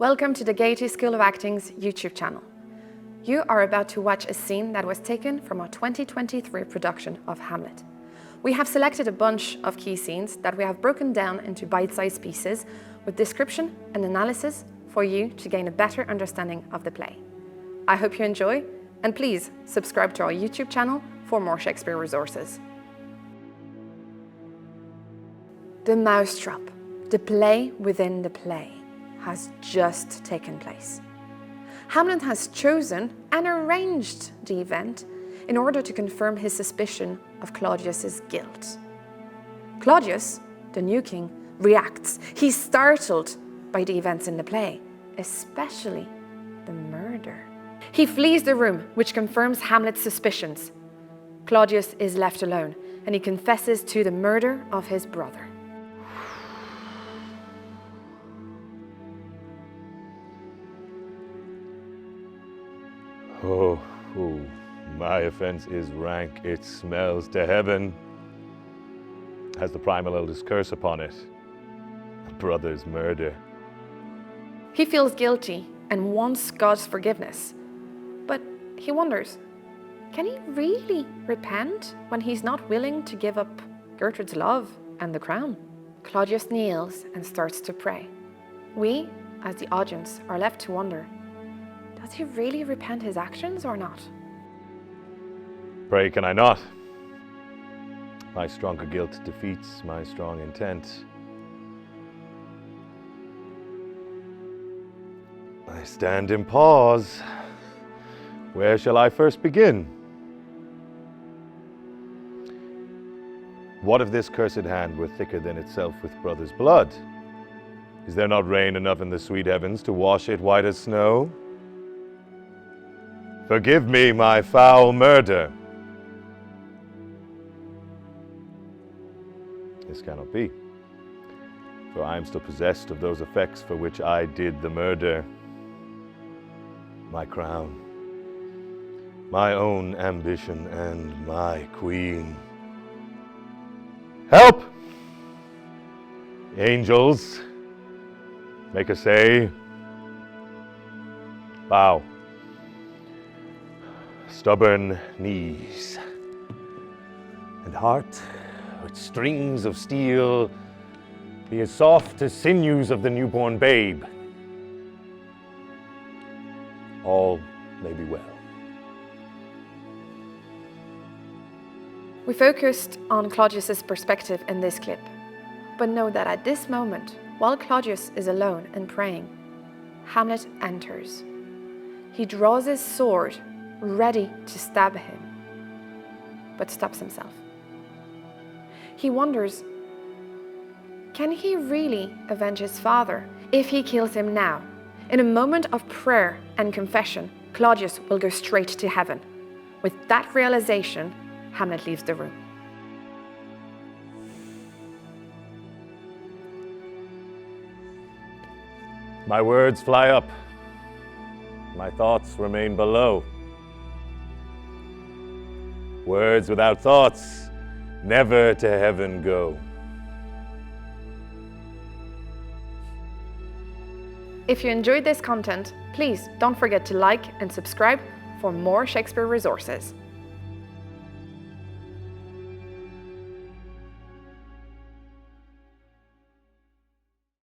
Welcome to the Gaiety School of Acting's YouTube channel. You are about to watch a scene that was taken from our 2023 production of Hamlet. We have selected a bunch of key scenes that we have broken down into bite-sized pieces with description and analysis for you to gain a better understanding of the play. I hope you enjoy, and please subscribe to our YouTube channel for more Shakespeare resources. The Mousetrap, the play within the play, has just taken place. Hamlet has chosen and arranged the event in order to confirm his suspicion of Claudius's guilt. Claudius, the new king, reacts. He's startled by the events in the play, especially the murder. He flees the room, which confirms Hamlet's suspicions. Claudius is left alone, and he confesses to the murder of his brother. Oh, my offense is rank, it smells to heaven. Has the primal eldest curse upon it, a brother's murder. He feels guilty and wants God's forgiveness, but he wonders, can he really repent when he's not willing to give up Gertrude's love and the crown? Claudius kneels and starts to pray. We, as the audience, are left to wonder, does he really repent his actions or not? Pray can I not? My stronger guilt defeats my strong intent. I stand in pause. Where shall I first begin? What if this cursed hand were thicker than itself with brother's blood? Is there not rain enough in the sweet heavens to wash it white as snow? Forgive me my foul murder. This cannot be, for I am still possessed of those effects for which I did the murder. My crown, my own ambition, and my queen. Help! Angels, make a say. Bow. Stubborn knees, and heart with strings of steel be as soft as sinews of the newborn babe. All may be well. We focused on Claudius's perspective in this clip, but know that at this moment, while Claudius is alone and praying, Hamlet enters. He draws his sword, ready to stab him, but stops himself. He wonders, can he really avenge his father if he kills him now? In a moment of prayer and confession, Claudius will go straight to heaven. With that realization, Hamlet leaves the room. My words fly up, my thoughts remain below. Words without thoughts never to heaven go. If you enjoyed this content, please don't forget to like and subscribe for more Shakespeare resources.